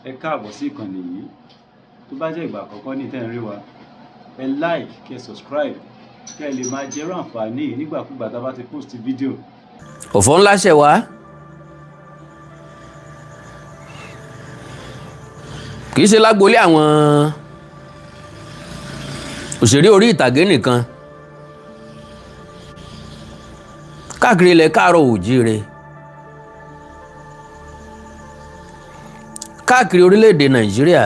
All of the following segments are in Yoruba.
ẹ káàbọ̀ sí ìkànnì yìí. Tó bá jẹ́ ìgbà àkọ́kọ́ ní tẹ́ ń rí wa, ẹ like, kẹ́ subscribe, kẹ́ lè máa jẹ́rú àǹfààní yìí nígbàkúgbà tá a bá ti post fídíò. Òfò ńlá ṣẹ̀ wá. Kì í ṣe lágboolé àwọn òṣèré orí ìtàgé nìkan. Káàkiri ilẹ̀ káàárọ̀ oòjíire. Káàkiri orílẹ̀-èdè Nàìjíríà.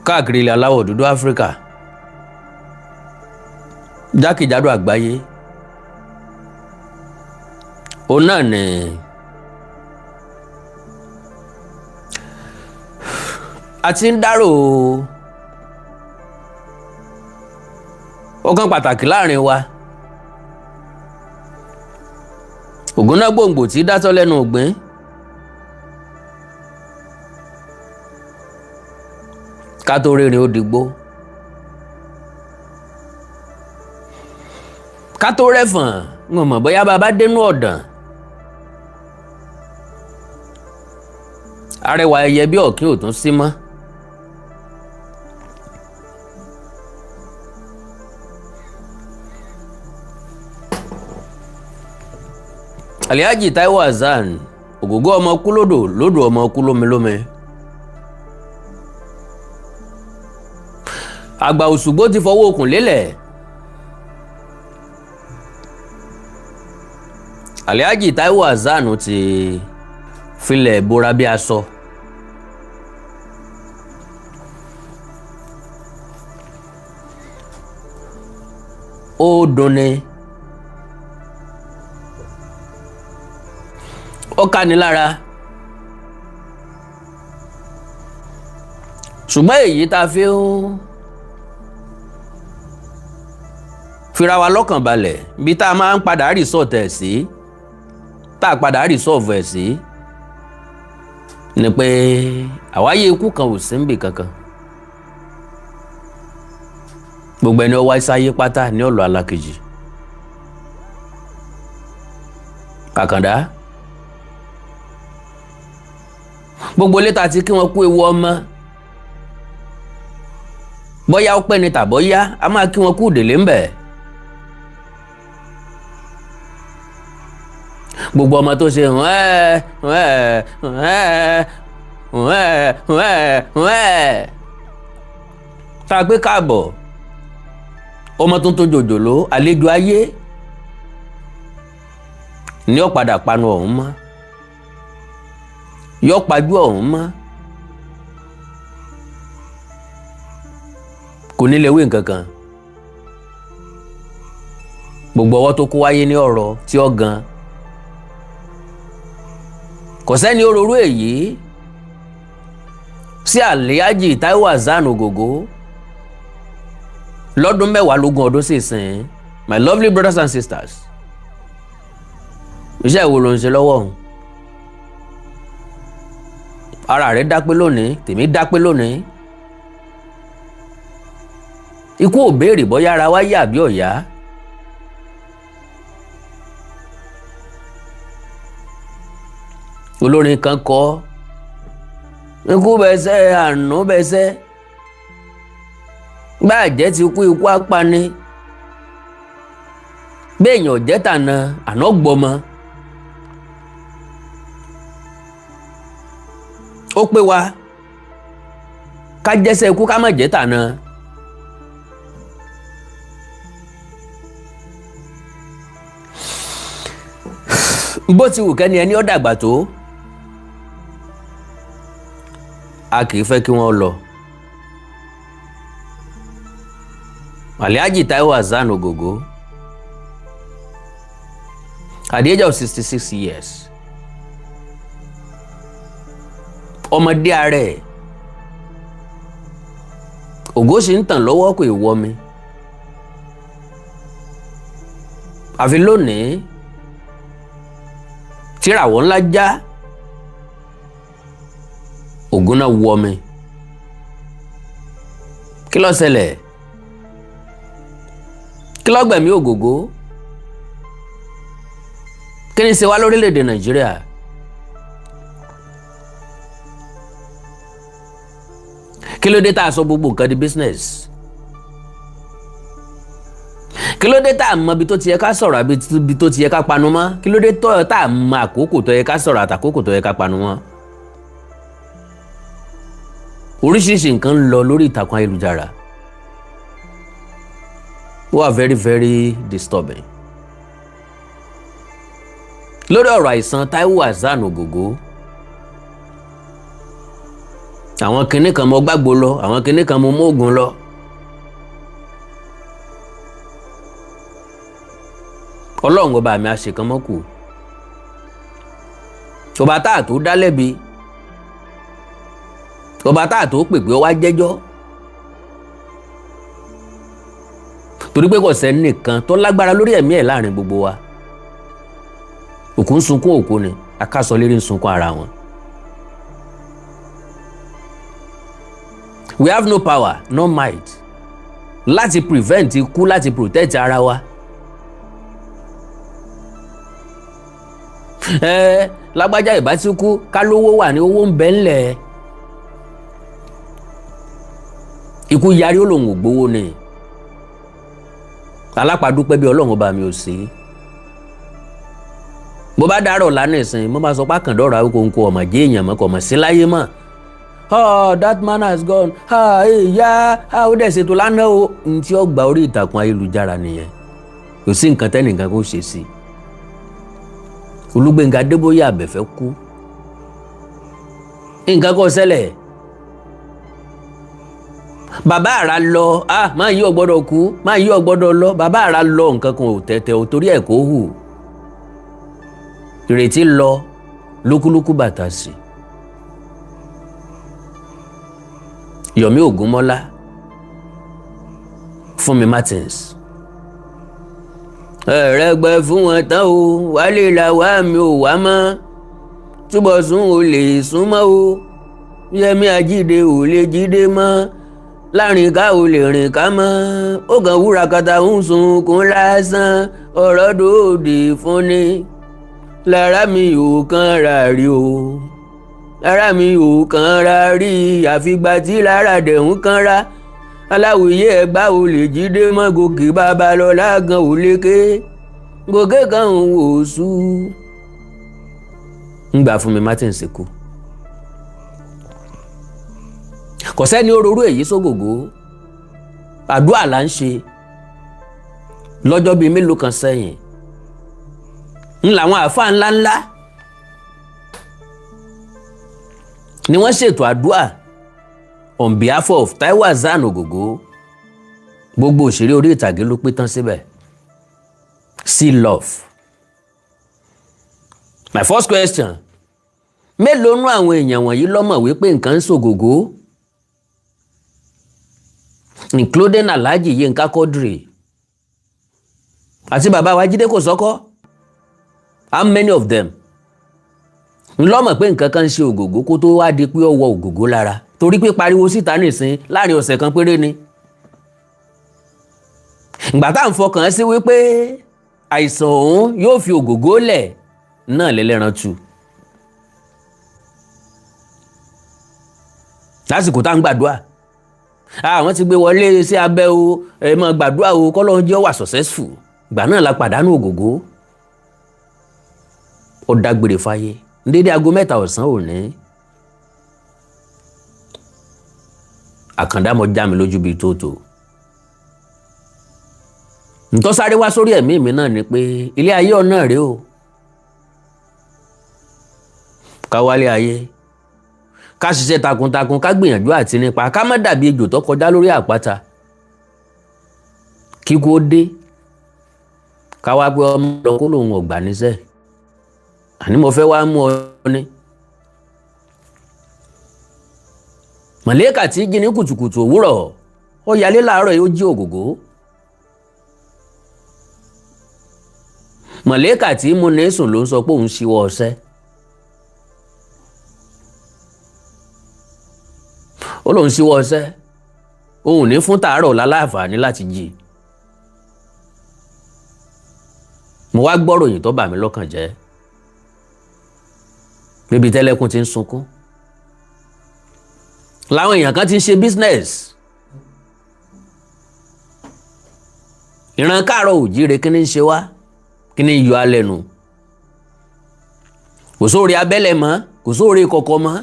Káàkiri ilẹ̀ aláwọ̀ dúdú Áfíríkà. Jákèjádò àgbáyé. Òun náà ni a ti ń dárò ọ̀kan pàtàkì láàrin wa. Ògúnná gbòǹgbò tí dátọ́ lẹ́nu ògbín. Ká tó rìnrìn ó dìgbò. Ká tó rẹ̀fọ̀n ń mọ̀ bóyá bàbá dénú ọ̀dàn. Arẹwà ẹyẹ bí ọ̀kín ò tún sí mọ́. Iku Taiwo Hassan Ogogo ọmọ kú lódò ọmọ kú lómilómi. Àgbà Òṣùgbó ti fọwọ́ okùn lélẹ̀. Iku Taiwo Hassan ti filẹ̀ bora bí aṣọ. Ó dunni. Ó káni lára. Ṣùgbọ́n èyí tá fi ń fira wa lọ́kàn balẹ̀ bí tá a máa ń padà resort ẹ̀ sí, tá a padà resolve ẹ̀ sí, ni pé àwáyé ikú kan ò sí níbì kankan. Gbogbo ẹni ó wá sáyé pátá ní ọ̀lọ́ alákejì. Àkàndá. Gbogbo létà tí kí wọ́n kú ewu ọmọ. Bọ́yá ó pẹ́ ni tàbọ́yá a máa kí wọ́n kú délé ń bẹ̀. Gbogbo ọmọ tó ṣe tá a gbé káàbọ̀. Ọmọ tuntun jòjòló àlejò ayé ní ó padà panu ọ̀hún mọ́. Yọ pajú ọ̀hún mọ́. Kò ní lè wí nǹkan kan. Gbogbo ọwọ́ tó kó wáyé ní ọ̀rọ̀ tí ó gan. Kò sẹ́ni ó rorú èyí sí Iku Taiwo Hassan Ogogo lọ́dún 10 ọdún sísìn. My lovely brothers and sisters. Iṣẹ́ ìwo ló ń ṣe lọ́wọ́ ọ̀hún? Ara rẹ̀ dápé lónìí, tèmi dápé lónìí. Ikú ò béèrè bóyá ara wa yá àbí ọ̀yá. Olórin kan kọ, ikú bẹ̀sẹ̀ àrùn bẹ̀sẹ̀. Gbàjẹ́ ti kú ikú apani. Béèyàn jẹ́ tàna àná gbọmọ. Ó pé wa ká jẹ́sẹ̀ ikú ká má jẹ́ tàna. Bó ti wù kẹ́ni ẹni ó dàgbà tó, a kì í fẹ́ kí wọ́n lọ. Iku Taiwo Hassan Ogogo at the age of 66 years. Ọmọdé ààrẹ ògo sì ń tàn lọ́wọ́ kò ìwọ́ mi. Àfi lónìí tíràwọ̀ ńlá já, ògo náà wọ́ mi. Kí ló ṣẹlẹ̀? Kí ló gbẹ̀mí Ogogo? Kí ni ṣe wá lórílẹ̀-èdè Nàìjíríà? kí ló dé tá a sọ gbogbo nǹkan di business? Kí ló dé tá a mọ ibi tó ti yẹ ká sọ̀rọ̀ àbí ibi tó ti yẹ ká panu mọ́? Kí ló dé tá a mọ àkókò tó yẹ ká sọ̀rọ̀ àtàkókò tó yẹ ká panu mọ́? Oríṣiríṣi nǹkan ń lọ lórí ìtàkùn ayélujára. Ó wà very very disturbing. Lórí ọ̀rọ̀ àìsàn Taiwo Hassan Ogogo, àwọn kinní kan mọ gbàgbó lọ, àwọn kinní kan mọ móògùn lọ. Ọlọ́run ọba mi àṣekàn mọ́kù. Ọba tá a tó dá lẹ́bi, ọba tá a tó pèpè ó wá jẹ́jọ́. Torí pé kò sẹ́ni nìkan tó lágbára lórí ẹ̀mí ẹ̀ láàrin gbogbo wa. Òkú ń sunkún òkú ni, akásọ lérí ń sunkún ara wọn. We have no power, no might láti prevent ikú, láti protect ara wa. Lágbájá ìbá tí kú, ká lówó wà ní owó ń bẹ ńlẹ̀. Ikú yarí ó lòun ò gbowó ni. Alápàdúpẹ́ bí Ọlọ́run ọba mi ò sí. Bó bá dárọ̀ lánàá ìsìn, mo bá sọ pé àkàndọ̀rọ̀ àwòkọ́ńkọ́ ọmọ jẹ́ èèyàn mọ́ kọ́ ọmọ sí láyé mọ́. Oh, that man has gone. Ó dẹ̀ ṣètò lánàá o. N tí ó gba orí ìtàkùn ayélujára nìyẹn. Kò sí nǹkan tẹ́nìkan kó ṣe sí. Olúgbénga Adébóyè Àbẹ̀fẹ́ kú. Nǹkan kò ṣẹlẹ̀. Bàbá àrà lọ. Máa yí ò gbọ́dọ̀ kú. Máa yí ò gbọ́dọ̀ lọ. Bàbá àrà lọ, nǹkan kan ò tẹ̀tẹ̀ ò torí ẹ̀ kó hù. Ìrètí lọ, lúkúlúkú bàtà sí. Yomi Ògúnmọ́lá, Fúnmi Martins. Ẹ̀rẹ́gbẹ́ fún wọn tán o, wálé la wá mi ò wá mọ́. Túbọ̀ sún o lè sún mọ́ o. Yẹmí Ajíde ò lè jíde mọ́. Láàrin ká o lè rìn ká mọ́. Ó kàn wúra kata ń sunkún lásán. Ọ̀rọ̀ dòde fún ni. Lára mi ò kan ra rí o. Lára mi ò kan ra rí. Àfìgbà tí lára dẹ̀ ń kan ra. Aláwìyé ẹgbà ò lè jíde mọ́. Gòkè Babalọ́lá gan ò lè ké. Gòkè kan ń wò sú. ń gbà Fúnmi Martins kú. Kò sẹ́ni ororú èyí sógògó. Àdúrà là ń ṣe lọ́jọ́ bíi mélòó kan sẹ́yìn. Ń làwọn àáfàá ńláńlá ni wọ́n ṣètò àdúrà on behalf of Taiwo Hassan Ogogo. Gbogbo òṣèré orí ìtàgé ló pé tán síbẹ̀. See love. My first question. Mélòó nú àwọn èèyàn wọ̀nyí ló mọ̀ wípé nǹkan ń ṣògògó? Including Alhaji Yinka Quadri àti bàbá wa Jídé Kòsọ́kọ́. How many of them ló mọ̀ pé nǹkan kan ń ṣe ògògó kó tó wá di pé ó wọ ògògó lára? Torí pé pariwo síta nìsín láàrin ọ̀sẹ̀ kan péré ni. Ìgbà tá à ń fọkàn sí wípé àìsàn òun yóò fi ògògó lẹ̀ náà lẹ́lẹ́ran tu. Lásìkò tá ń gbàdúrà, àwọn ti gbé wọlé sí abẹ́ o, ẹ máa gbàdúrà o, k'Ọlọ́run jẹ́ ó wà successful. Ìgbà náà la pàdánù ògògó. Ó dágbére fáyé dédé aago 3 ọ̀sán òní. Àkàndá mọ já mi lójú bíi tóòtò. Ntọ́ sáré wá sórí ẹ̀mí mi náà ni pé ilé ayé ọ̀nà rèé o. Ká wálé ayé, ká ṣiṣẹ́ takuntakun, ká gbìyànjú àti nípa, ká má dàbí ejò tó kọjá lórí àpáta. Kíkú ó dé, ká wá pé ọmọ lọ kó lòun ò gbà níṣẹ́. Àní mo fẹ́ wá mú ọ ní. Màlẹ́kà tí jí ní kùtùkùtù òwúrọ̀, ó yalé láàárọ̀ yóò jí ògògó. Màlẹ́kà tí mú ní sùn ló ń sọ pé òun ṣíwọ́ ọṣẹ́. Ó lóun ṣíwọ́ ọṣẹ́, òun ní fún tàárọ̀ láláǹfààní láti jí. Mo wá gbọ́ròyìn tó bà mí lọ́kàn jẹ́. Níbi tẹ́lẹ́kùn ti ń sunkún. làwọn èèyàn kan ti ń ṣe business. ìran káàárọ̀ òjíire kí ni ń ṣe wá, kí ni ń yọ alẹ́ nu. kò sóore abẹ́lẹ̀ mọ́, kò sóore kọ̀kọ̀ mọ́,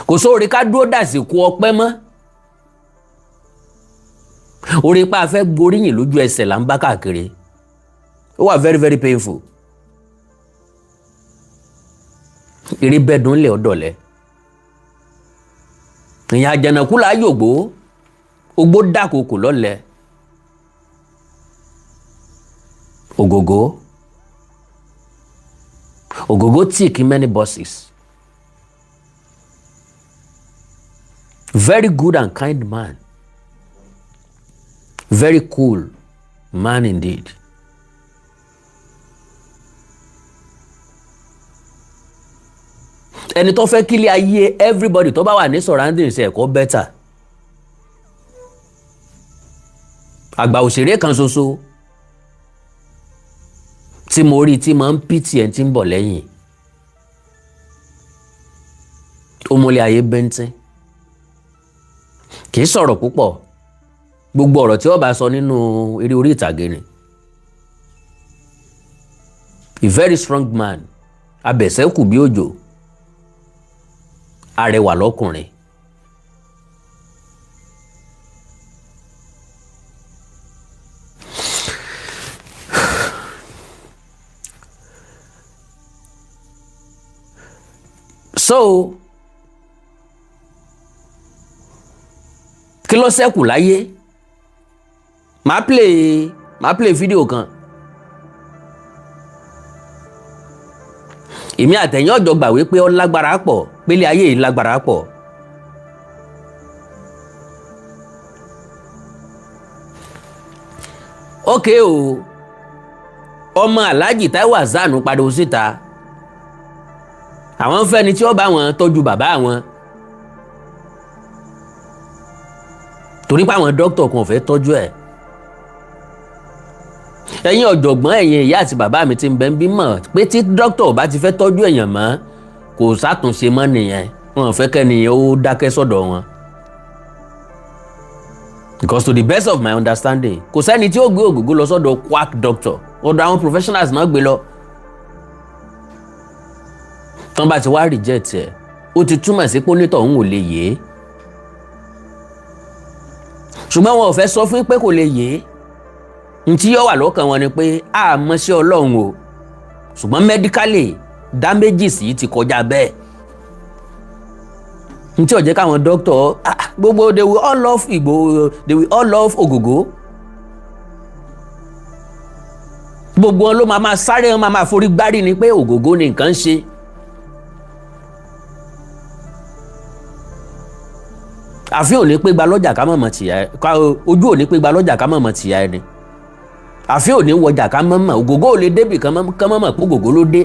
kò sóore ká dúró dàsìkò ọpẹ́ mọ́. orí pa afẹ́ gboríyìn lójú ẹsẹ̀ là ń bá káàkiri. ó wà very very painful. eré bẹ́ẹ̀dùn lẹ̀ ọ̀dọ̀lẹ̀. ìyẹn àjànàkú là á yògbó, ogbó dàkókò lọ́lẹ̀. Ogogo tick in many bosses. Very good and kind man. Very cool man indeed. ẹni tó fẹ́ kílé ayé everybody tó bá wà ní surroundings ẹ̀ kó better. àgbà òṣèré kan ṣoṣo tí mo rí tí máa ń pìtì ẹ̀ tí ń bọ̀ lẹ́yìn. ó múlẹ̀ ayé bẹ́ńtín, kì í sọ̀rọ̀ púpọ̀, gbogbo ọ̀rọ̀ tí ó bá sọ nínú eré orí ìtàgé ni. A very strong man, abẹ̀sẹ́kù bí òjò, arẹwà lọ́kùnrin. So kí ló ṣẹ́kù láyé? Màá play fídíò kan. Èmi àtẹ̀yìn ọ̀jọ̀ gbà wípé ó lágbára pọ̀, pélé ayé yìí lágbára pọ̀. Ókè o, ọmọ Alhaji Taiwo Hassan padà síta. Àwọn fẹ́ ni tí ó bá wọn tọ́jú bàbá wọn. Torí pé àwọn dókítà kan ò fẹ́ tọ́jú ẹ̀. Ẹ̀yin ọ̀jọ̀gbọ́n, ẹ̀yin ìyá àti bàbá mi ti ń bẹ ń bí mọ̀ pé tí dókítà bá ti fẹ́ tọ́jú èèyàn mọ́ kò sátúnṣe mọ́ nìyẹn. Wọn ò fẹ́ kẹ́niyàn ó dákẹ́ sọ́dọ̀ wọn. Because to the best of my understanding, kò sẹ́ni tí ó gbé ògógó lọ sọ́dọ̀ quack doctor, ọ̀dọ̀ àwọn professionals náà gbé lọ. Tán bá ti wá reject ẹ̀, ó ti túmọ̀ sí pé onítọ̀ òun ò lè yé. Ṣùgbọ́n wọn ò fẹ́ sọ fún pé kò lè yé. Ntí yóò wà lọ́kàn wọn ni pé a mọ̀ sí Ọlọ́run o. Ṣùgbọ́n medically damages yìí ti kọjá bẹ́ẹ̀. Ntí ó jẹ́ káwọn doctor gbogbo they will all love Igbo, they will all love Ogogo. Gbogbo wọn ló máa sáré, wọn máa forí gbárí ni pé Ogogo ni nǹkan ṣe. Àfi ò ní pé gba lọ́jà ká mọ̀mọ̀ tìyà ẹ, ojú ò ní pé gba lọ́jà ká mọ̀mọ̀ tìyà ẹ ni. Àfi ò ní wọjà ká mọ̀mọ̀, Ogogo ò lè débì kan mọ̀mọ̀ pé Ogogo ló dé.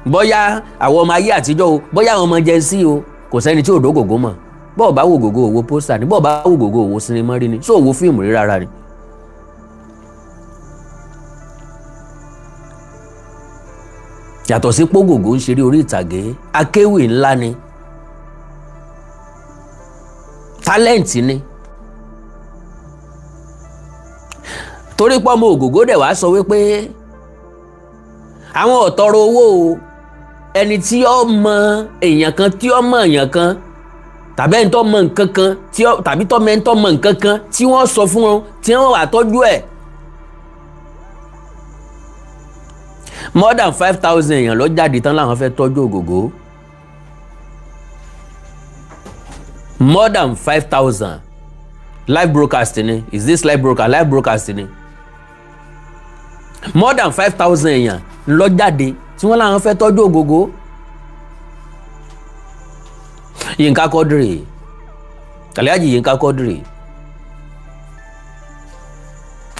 Bóyá àwọn ọmọ ayé àtijọ́ o, bóyá àwọn ọmọ Gen Z o, kò sẹ́ni tí ò dó Ogogo mọ̀. Bọ́ọ̀ bá wo Ogogo òwò pósítà ni, bọ́ọ̀ bá wo Ogogo òwò sinimá rí ni, sọ òwò fíìmù rí rárá ni. Yàtọ̀ sí pé Ogogo ń ṣeré orí ìtàgé, akéwì ńlá ni. Talent ni. Torí pé ọmọ Ogogo dẹ̀ wá sọ wípé àwọn ọ̀tọ̀rọ̀ owó ẹni tí ó mọ èèyàn kan tí ó mọ èèyàn kan tàbí ẹni tó mọ nǹkan kan tàbí tó mọ ẹni tó mọ nǹkan kan tí wọ́n sọ fún wọn tí wọ́n wà tọ́jú ẹ̀. More than 5,000 èèyàn ló jáde tán láwọn fẹ́ tọ́jú Ogogo. More than 5,000 live broadcasting. Is this live broadcasting? More than 5,000 èèyàn ló jáde tí wọ́n láwọn fẹ́ tọ́jú Ogogo. Yínká Quadri, Alhaji Yínká Quadri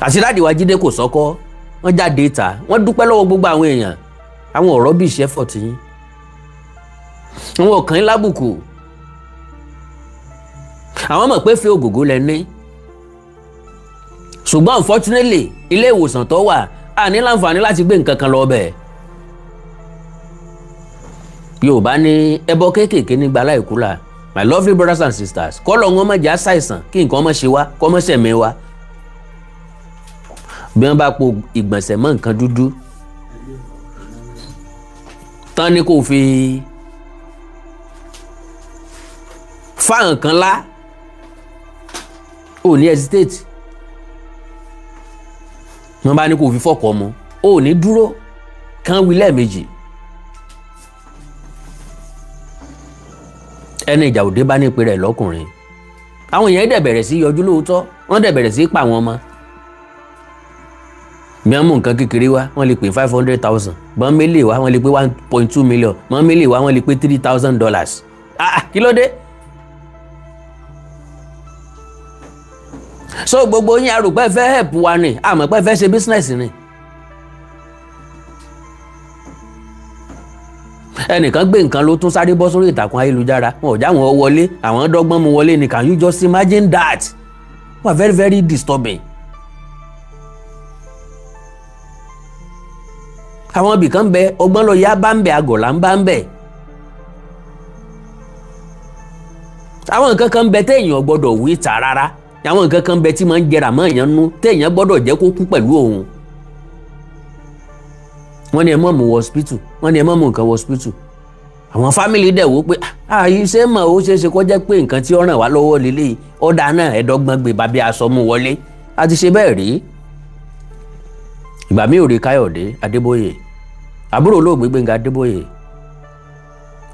àti Daddy wa Jídé kò sọ́kọ́, wọ́n jáde ìta, wọ́n dúpẹ́ lọ́wọ́ gbogbo àwọn èèyàn. Àwọn ọ̀rọ̀ bí iṣẹ́ fọ̀ tí yín, àwọn ọ̀kan lábùkù. Àwọn mọ̀ pé fẹ́ Ogogo lẹ ní. Ṣùgbọ́n unfortunately ilé ìwòsàn tó wà a ní láǹfààní láti gbé nǹkan kan lọ bẹ̀. Yorùbá ní ẹbọ kéékèèké nígbà láìkúlà. My lovely brothers and sisters, kọ́lọ̀ wọn má jẹ́ àṣàìsàn kí nǹkan má ṣe wá kọ́ mọ́ sẹ̀mí wa. Bí wọ́n bá po ìgbọ̀nsẹ̀ mọ́ nǹkan dúdú tán ni kò fi fa nǹkan lá, ò ní hesitate. Wọ́n bá ní kò fi fọ́kọ̀ mu, ò ní dúró kán wí lẹ́ẹ̀mejì. Ẹni ìjà òde bá ní ìpè rẹ̀ lọ́kùnrin. Àwọn èèyàn dẹ̀ bẹ̀rẹ̀ sí yọjú lóòótọ́, wọ́n dẹ̀ bẹ̀rẹ̀ sí pa àwọn ọmọ. Bí wọ́n mú nǹkan kékeré wá, wọ́n lè pè 500,000. Bọ́n mélèé wá, wọ́n lè pè 1.2 million. Bọ́n mélèé wá, wọ́n lè pè $3,000. Kí ló dé? So gbogbo yín arò pé fẹ́ help wa ni, àmọ́ pé fẹ́ ṣe business ni. Ẹnìkan gbé nǹkan ló tún sáré bọ́ sórí ìtàkùn ayélujára, wọn ò já wọn wọlé, àwọn dọ́gbọ́n mu wọlé ni. Can you just imagine that? Wọ́n very very disturbing. Àwọn ibì kan bẹ ọgbọ́n lọ yá bá ń bẹ àgọ̀là ń bá ń bẹ. Àwọn nǹkan kan bẹ téèyàn gbọ́dọ̀ wí ta rárá. Àwọn nǹkan kan bẹ tí máa ń jẹrà mọ́ èèyàn nú téèyàn gbọ́dọ̀ jẹ́ kó kú pẹ̀lú òun. Wọ́n ní ẹ mọ̀ mú hospital, wọ́n ní ẹ mọ̀ mú nǹkan hospital. Àwọn family dẹ̀ wò pé iṣẹ́ mọ̀ ó ṣeé ṣe kó jẹ́ pé nǹkan tí ó ràn wá lọ́wọ́ lélẹ́yìí ọ̀dà náà ẹ̀ẹ́dọ́gbọ̀n gbé bàbí aṣọ mú wọlé. A ti ṣe bẹ́ẹ̀ rí. Ìgbà mi ò rí Káyọ̀dé Adébóyè, àbúrò olóògbé Gbénga Adébóyè,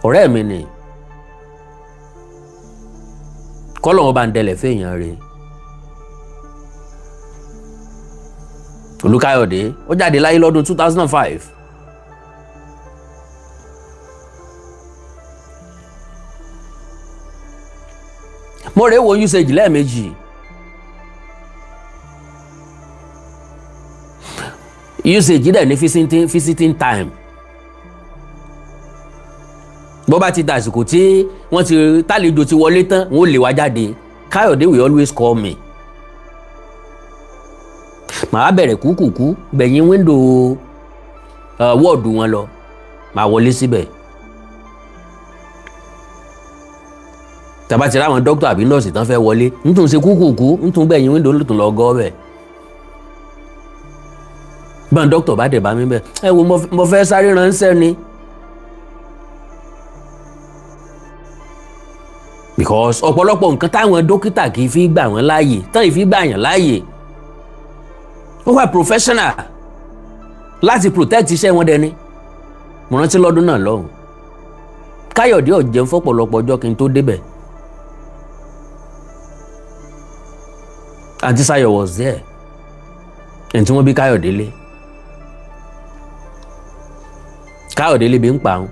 ọ̀rẹ́ mi ni. Kọ́lọ̀ wọn bá ń dẹlẹ̀ fèèyàn rẹ̀. Olúkáyọ̀dé ó jáde láyé lọ́dún 2005. Mo rè wo usage lẹ́ẹ̀mejì. Usage dẹ̀ ní visiting time. Bó bá ti dàsìkò tí wọ́n ti tálejò ti wọlé tán, wọ́n lè wá jáde. Káyọ̀dé will always call me. Màá bẹ̀rẹ̀ kúkúkú gbẹ̀yìn wíńdò wọ́ọ̀dù wọn lọ, màá wọlé síbẹ̀. Tàbá ti ráwọn dókítà àbí nọ́ọ̀sì tán fẹ́ wọlé, ń tún ṣe kúkúkú, ń tún gbẹ̀yìn wíńdò ló tún lọ gọ́ bẹ̀. Bọ́n dókítà bá dẹ̀ bá mi bẹ̀, ẹ wo mo fẹ́ sáré ránṣẹ́ ni. Because ọ̀pọ̀lọpọ̀ nǹkan táwọn dókítà kì í fi gbà wọ́n láàyè, tán ì fi gbà yàn láàyè. Ó wà professional láti protect iṣẹ́ wọn dẹni. Mo rántí lọ́dún náà lọ́hùn. Káyọ̀dé ò jẹun fọ́pọ̀lọpọ̀ ọjọ́ kí n tó débẹ̀. Aunty Sayo was there. Ẹni tí wọ́n bí Káyọ̀dé lé. Káyọ̀dé lé bí ń pa òun.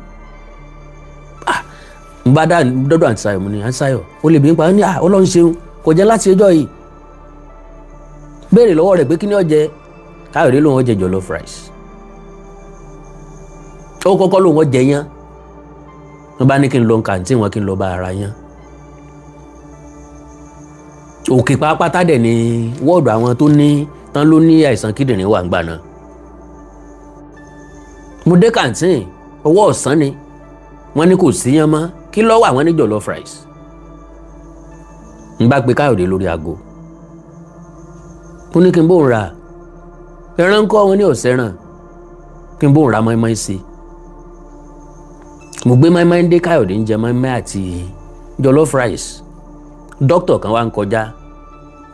N bá dọ́dọ̀ Aunty Sayo mo ní Aunty Sayo ó lè bí ń pa òun ní Ọlọ́run ṣeun kò jẹ́ láti ẹjọ́ yìí. Béèrè lọ́wọ́ rẹ̀ pé kí ni ó jẹ. Káyọ̀dé lòun ó jẹ jollof rice. Ó kọ́kọ́ lòun ó jẹ yán. Wọ́n bá ní kí n lọ kàǹtí wọn kí n lọ bá ara yán. Òkè pápátá dẹ̀ ni wọ́ọ̀dù àwọn tó ní tán ló ní àìsàn kíndìnrín wà ńgbà náà. Mo dé kàǹtí ọwọ́ ọ̀sán ni wọ́n ní kò sí yán mọ́, kí ló wà wọ́n ní jollof rice. N bá pe Káyọ̀dé lórí aago. Mo ní kí n bóun ra ẹran kọ́ wọn ní ọ̀sẹ̀ràn, kí n bóun ra mọ́ínmọ́ín sí. Mo gbé mọ́ínmọ́ín dé, Káyọ̀dé ń jẹ mọ́ínmọ́ín àti jollof rice. Dókítà kan wá ń kọjá,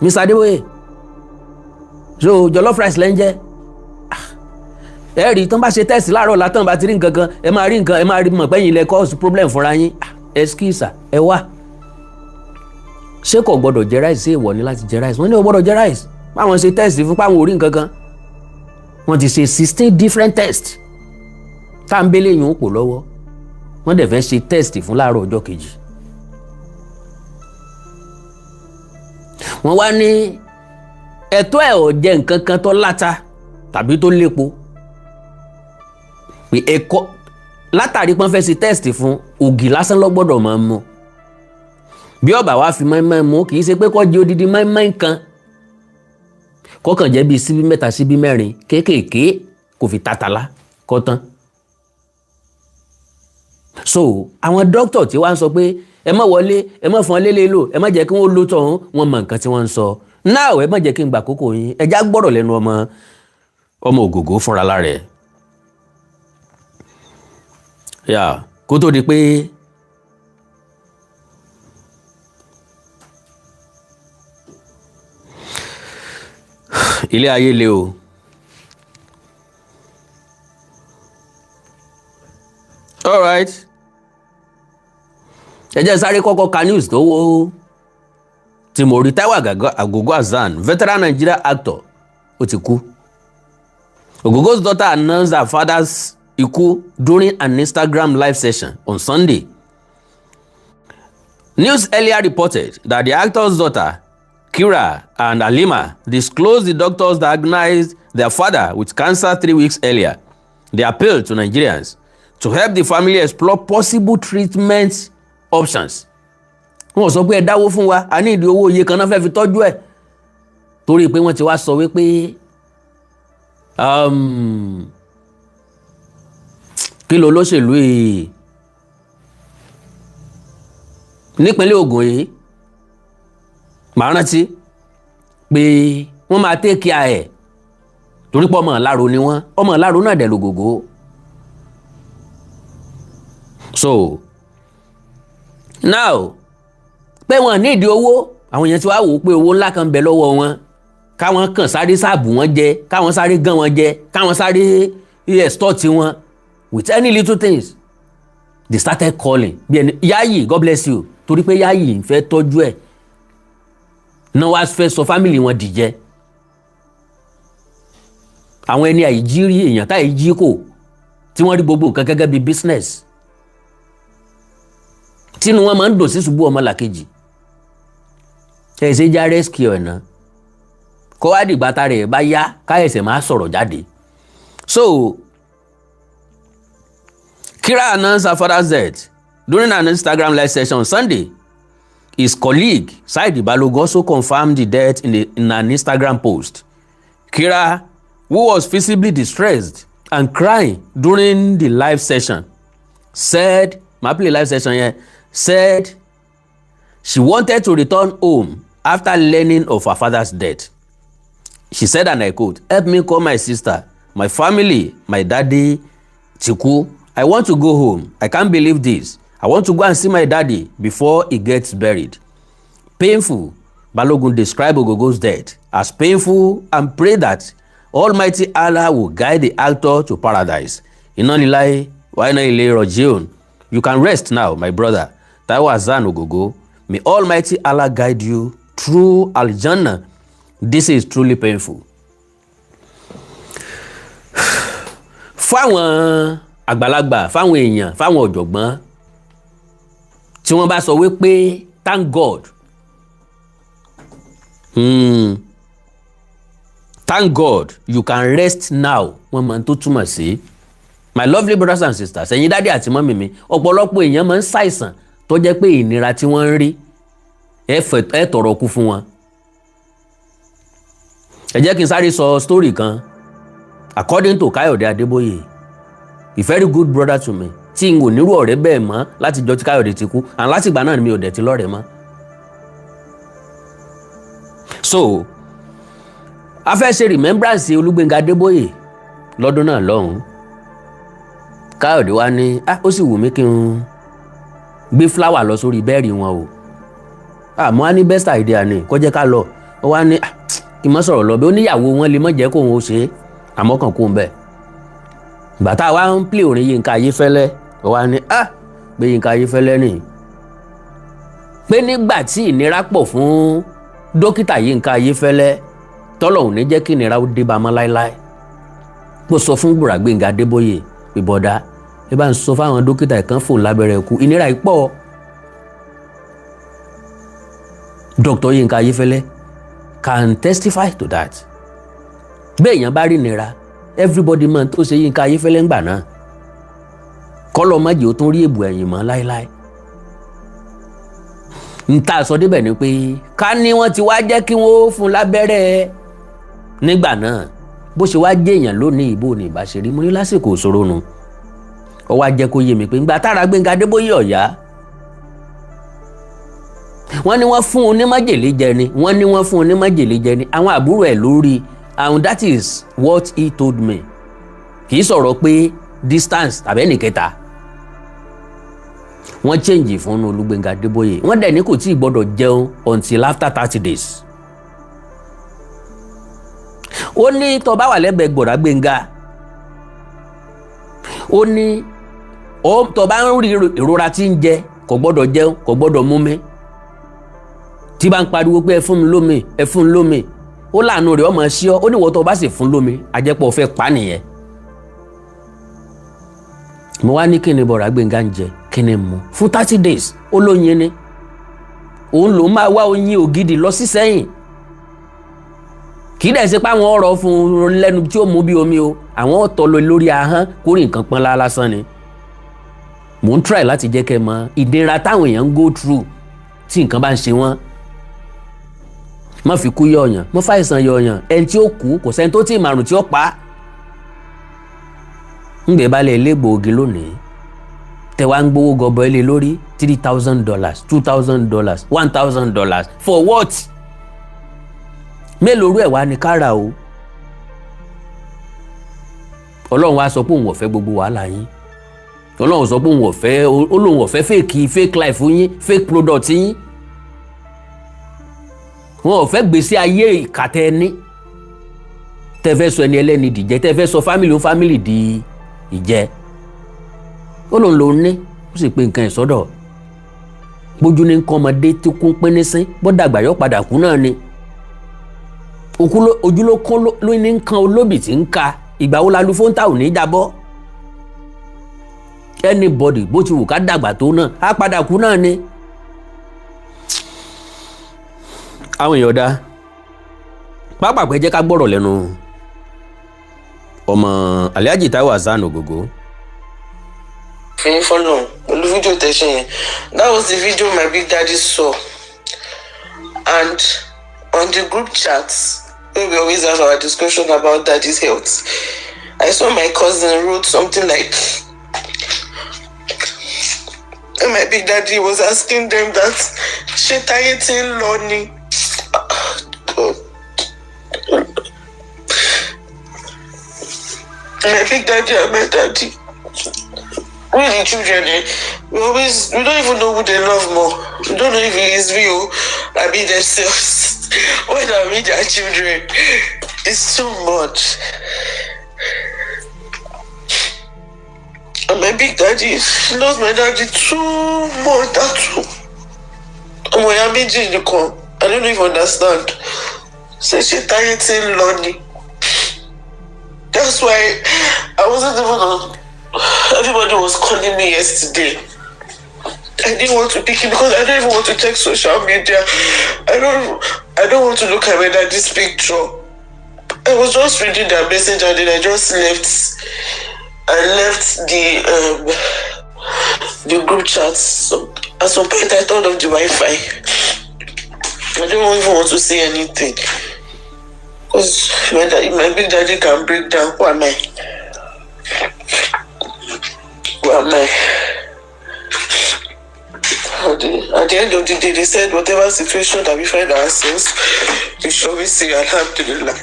Mr. Adébóyè, so jollof rice lẹ́ ń jẹ. Ẹ rí tán bá ṣe test láàárọ̀ látàn bá ti rí nǹkan kan, ẹ máa rí nǹkan, ẹ máa rí mọ̀ pẹ́yìn ilẹ̀ cause problem fúnra yín. Excuse ẹ wá. Ṣé kò gbọ́dọ̀ jẹ rice? Ṣé ìwọ ni láti jẹ rice? Wọ́n ní ò gbọ́dọ̀ jẹ rice. Báwọn ṣe test fún páwọn orí nǹkan kan. Wọ́n ti ṣe 16 different tests. Tá ń bélé yìí ń pò lọ́wọ́. Wọ́n dẹ̀ fẹ́ ṣe test fún láàárọ̀ ọjọ́ kejì. Wọ́n wá ní ẹ̀tọ́ ẹ̀ ò jẹ nǹkan kan tó láta tàbí tó lépo. Pé ẹ̀kọ́ látàrí pọ́n fẹ́ ṣe test fún ògì lásán ló gbọ́dọ̀ máa mu. Bí ó bá wá fi mọ́ínmọ́ín mu kì í ṣe pé kó jẹ odidi mọ́ínmọ́ín kan. Kọ́kàn jẹ́ bíi síbí mẹ́ta síbí mẹ́rin kéékèèké kò fi tatala kọ́ tán. so àwọn dókítà tí wọ́n ń sọ pé ẹ má wọlé ẹ má fọn lélẹ̀ lò ẹ má jẹ́ kí wọ́n lò tọ̀hún wọ́n mọ nǹkan tí wọ́n ń sọ náà ẹ má jẹ́ kí n gbà kókó yín ẹ já gbọ́rọ̀ lẹ́nu ọmọ Ògògó fúnra lára ẹ̀ yà kó tó di pé ilé ayé le o. All right. Ẹ jẹ́ sáré kọ́kọ́ ka news tó wó tí mo rí Taiwo Hassan, veteran Nigeria actor, ó ti kú. Ogogo's daughter announced her father's iku during an Instagram live session on Sunday. News earlier reported that the actor's daughter, Kira and Halima, disclosed the doctors diagnosed their father with cancer 3 weeks earlier. They appealed to Nigerians to help the family explore possible treatment options. Wọ́n sọ pé ẹ dáwó fún wa, a ní ìdí owó iye kan náà fẹ́ fi tọ́jú ẹ̀. Torí pé wọ́n ti wá sọ wípé kí ló lóṣèlú yìí nípínlẹ̀ Ògùn yìí màá rántí pé wọ́n máa take care ẹ̀ torí pé ọmọ Ìlaro ni wọ́n, ọmọ Ìlaro náà dẹ̀ l'Ògògó. So now pé wọ́n ní ìdí owó, àwọn èèyàn ti wá wò ó pé owó ńlá kan bẹ lọ́wọ́ wọn, káwọn kàn sáré sáàbù wọn jẹ, káwọn sáré gán wọn jẹ, káwọn sáré extort wọn with any little things. They started calling bí ẹni Yayi, God bless you, torí pé Yayi ń fẹ́ tọ́jú ẹ̀ náà wá fẹ́ sọ family wọn dìjẹ́. Àwọn ẹni àìjírí èèyàn táì jí kò tí wọ́n rí gbogbo nǹkan gẹ́gẹ́ bí business, tínú wọn máa ń dùn sí ṣubú ọmọlàkejì. Ẹ ṣe já rescue ọ̀nà kó wá dìgbà tá rẹ̀ bá yá káyẹ̀sẹ̀ máa sọ̀rọ̀ jáde. So Kira announced her father's death during an Instagram live session on Sunday. His colleague Saidi Balogun also confirmed the death in an Instagram post. Kira, who was visibly distressed and crying during the live session, said she wanted to return home after learning of her father's death. She said, and I quote, "Help me call my sister, my family, my daddy, Chiku. I want to go home. I can't believe this. I want to go and see my daddy before he gets buried." Painful. Balogun described Ogogo's death as painful and prayed that Almighty Allah will guide the actor to paradise. Inna lillahi wa inna ilaihi raji'un. You can rest now, my brother, Taiwo Hassan Ogogo. May Almighty Allah guide you through Al-Jannah. This is truly painful. Fáwọn àgbàlagbà, fáwọn èèyàn, fáwọn ọ̀jọ̀gbọ́n tí wọ́n bá sọ wípé thank God, thank God you can rest now, wọ́n máa ń tó túmọ̀ sí. My lovely brothers and sisters, ẹ̀yin dádì àti mọ́mì mi, ọ̀pọ̀lọpọ̀ èèyàn máa ń ṣàìsàn tó jẹ́ pé ìnira tí wọ́n ń rí ẹ tọrọ kú fún wọn. Ẹ jẹ́ kí n sáré sọ story kan. According to Káyọ̀dé Adébóyè, a very good brother to me, tí n ò nírú ọ̀rẹ́ bẹ́ẹ̀ mọ́ láti jọ tí Káyọ̀dé ti kú, and láti ìgbà náà ni mi ò dẹ̀ ti lọ́rẹ̀ẹ́ mọ́. So a fẹ́ ṣe remembrance Olúgbénga Adébóyè lọ́dún náà lọ́hùn. Káyọ̀dé wá ní ó sì wù mí kí n gbé flower lọ sórí bẹ́ẹ̀rì wọn o. Àmọ́ á ní best idea ni kó jẹ́ ká lọ. Ó wá ní kí n má sọ̀rọ̀ lọ bí ó níyàwó wọn lè má jẹ́ kóun ó ṣe é, àmọ́ kàn kó ń bẹ̀. Bàtà wa ń play orin Yínká Ayéfẹ́lẹ́, ó wá ní pé Yínká Ayéfẹ́lẹ́ nì. Pé nígbà tí ìnira pọ̀ fún dókítà Yínká Ayéfẹ́lẹ́, tọ́lọ́hun ní jẹ́ kí ìnira ó dé bá mọ́ láéláé. Mo sọ fún Gbénga Adébóyè pé bọ́dá ẹ bá ń sọ fáwọn dókítà kan fòun lábẹ́rẹ́ ikú, ìnira yìí pọ̀. Dr. Yínká Ayéfẹ́lẹ́ can testify to that. Bẹ́ẹ̀ èèyàn bá rí ìnira, everybody mọ̀ tó ṣe Yínká Ayéfẹ́lẹ́ ńgbà náà. Kọ́lọ́ májì ó tún rí èbù ẹ̀yìn mọ́ láéláé. N ta sọ débẹ̀ ni pé ká ní wọ́n ti wá jẹ́ kí wọ́n fún lábẹ́rẹ́ nígbà náà, bó ṣe wá jẹ́ èèyàn lónìí ìbò ní ìbáṣerí mo ní lásìkò ìṣòro nu. ó wá jẹ́ kó yé mi pé ńgbà tára Gbénga Adébóyè ọ̀yá wọ́n ní wọ́n fún un ní májèlé jẹ ni àwọn àbúrò ẹ̀ lórí and that is what he told me kì í sọ̀rọ̀ pé distance tàbí ẹnìkẹta wọ́n change fún Olúgbénga Adébóyè wọ́n dẹ̀ ní kò tí ì gbọ́dọ̀ jẹun until after 30 days. ó ní tó bá wà lẹ́gbẹ̀ẹ́ gbọ̀dá Gbénga ó ní tó bá ń rí ìrora tí ń jẹ kò gbọ́dọ̀ jẹun kò gbọ́dọ̀ mumi tí bá ń pariwo pé ẹ fún mi lómi ó láàánú rẹ̀ ọmọ sí ọ ó ní ìwọ tó bá sì fún lómi àjẹpọ̀ fẹ́ pa nìyẹn. mo wá ní kí ni bọ̀dá Gbénga ń jẹ kí ni mu fún 30 days ó lóyin ni òun ló máa wá oyin ògidì lọ sí sẹ́yìn kì í dẹ̀ ṣe pé àwọn ọ̀rọ̀ fún un lẹ́nu tí ó mú bí omi o àwọn ọ̀tọ̀ lọ lórí ahọ́n kórè nǹkan pọ́n lásán ni mò ń try láti jẹ́ kẹ́ mọ̀ ìdẹ̀ra táwọn èèyàn ń go through tí nǹkan bá ń ṣe wọ́n má fi kú yọ̀ọ̀yàn má fàìsàn yọ̀ọ̀yàn ẹni tí ó kú kò sẹ́ni tó tí ì màrùn tí ó pa á ń gbé balẹ̀ ilé gbòógì lónìí tẹ wá ń gbowó gọbọ ilé lórí $3,000 $2,000 $1,000 for what? mélòó rú ẹ̀ wá ní kára o Ọlọ́run wá sọ pé òun ò fẹ́ gbogbo wàhálà yín Ọlọ́run sọ pé òun ò fẹ́ fake life yín fake product yín wọn ò fẹ́ gbèsè ayé ìkàtẹ́ ẹni tẹ́ fẹ́ sọ ẹni ẹlẹ́ni dìjẹ́ tẹ́ fẹ́ sọ family di ìjẹ́ ó lòun lòun ní ó sì pé nǹkan ìsọdọ̀ gbójú ní nǹkan ọmọdé tí kún pínínsín bọ́dàgbà yọ padà kú náà ni ojú ló kán ló ní nǹkan olóbì tí ń ka ìgbà wo la lu fóńtà ò ní jábọ́ anybody bó ti wù ká dàgbà tó náà á padà kú náà ni. àwọn èèyàn dá pápákọ̀ jẹ́ ká gbọ́rọ̀ lẹ́nu ọmọ Alhaji Taiwo Hassan Ogogo. Fini follow the video testing. That was the video my big daddy saw, and on the group chats where we always have our discussion about daddy's health, I saw my cousin wrote something like, and my big daddy was asking them that she tired Loni. My big daddy and my daddy, we the children, we don't even know who they love more. We don't know if it is real, I mean themselves. When I meet their children, it's too much. And my big daddy loves my daddy too much. I don't even understand. Say she tired till Lonnie. That's why I wasn't even on. Everybody was calling me yesterday. I didn't want to pick it because I don't even want to check social media. I don't want to look at my daddy's picture. I was just reading their message and then I just left. I left the group chat. So at some point I turned off the Wi-Fi. I don't even want to say anything. Because my big daddy can break down. Who am I? Who am I? At the end of the day, they said whatever situation that we find ourselves, we should always say Alhamdulillah.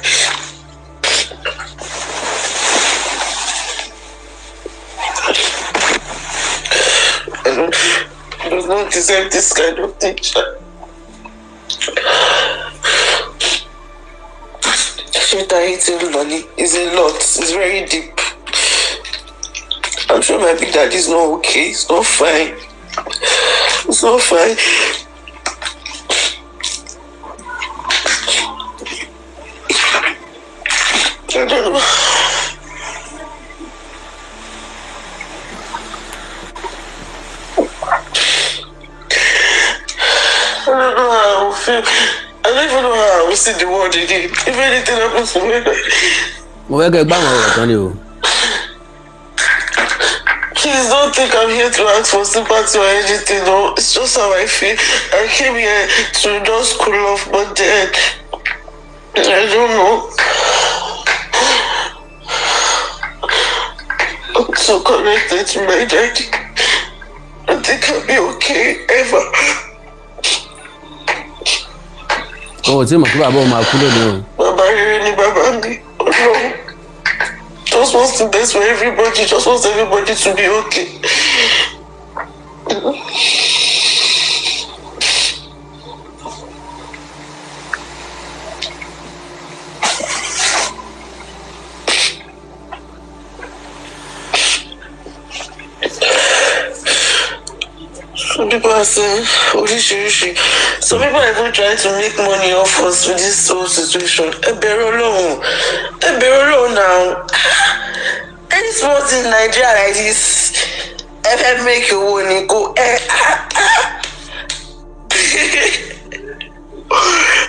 I do not deserve this kind of thing. It's a lot. It's very deep. I'm sure my big daddy is not okay. It's not fine. It's not fine. I don't know. I don't know how I will feel. I don't even know how I will see the world again. If anything happens to me. Mo fẹ́ kẹ́ gbá àwọn ọ̀rọ̀ tán ni o. Please don't think I'm here to ask for sympathy or anything. No, it's just how I feel. I came here to just cool off, but then I don't know. I'm so connected to my daddy. I think I'll be okay ever. Oh, tí mo kí bàbá ọmọ akú lónìí o. Bàbá rere ni bàbá mi. Ọlọ́run just wants the best for everybody. Just wants everybody to be okay. Some people are saying, Orishirishi. Some people are even trying to make money off us with this whole situation. Ibeere now. Any small thing in Nigeria like this, if make you want to go,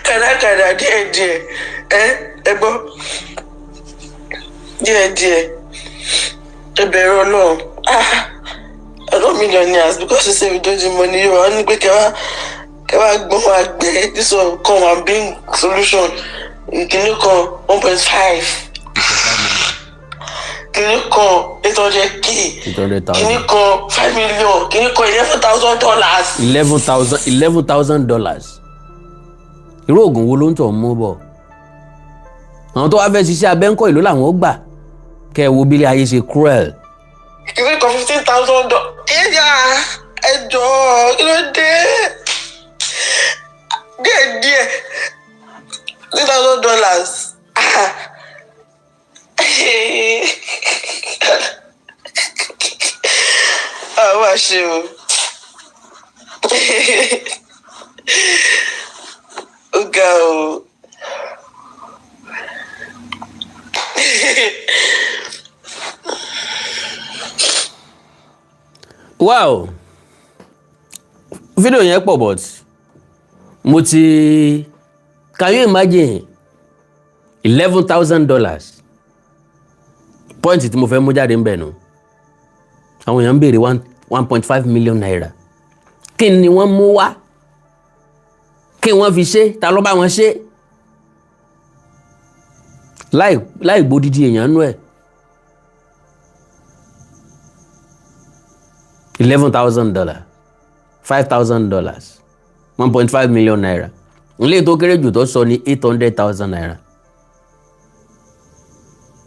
Kana, dear, Ebo, dear, Ibeere I don't millionaires because you say we don't do money. You only go this will come and bring solution. Can you come 1.5? Can you come 800K? Can you come 5 million? Can you come $11,000? $11,000. Irú oògùn wo ló ń tọ̀ mú bọ̀? Àwọn tó wá fẹ́ ṣiṣẹ́ abẹ́ńkọ́ ìlú làwọn ó gbà. Kẹ́ ẹ wo bí ilé ayé ṣe cruel. Can you come $15,000? Yeah, kí ló dé? Díẹ̀. $3,000. Wá ṣe o. Ó ga o. Wow, fídíò yẹn pọ̀ but mo ti, can you imagine $11,000 point tí mo fẹ́ mú jáde ń bẹ̀ nù àwọn èèyàn ń béèrè 1.5 million naira kí ni wọ́n mú wá kí wọ́n fi ṣe ta ló bá wọn ṣe láì gbódìdí èèyàn nú ẹ̀. $11,000, $5,000, 1.5 million naira. Ilé tó kéré jù tó sọ ní 800,000 naira.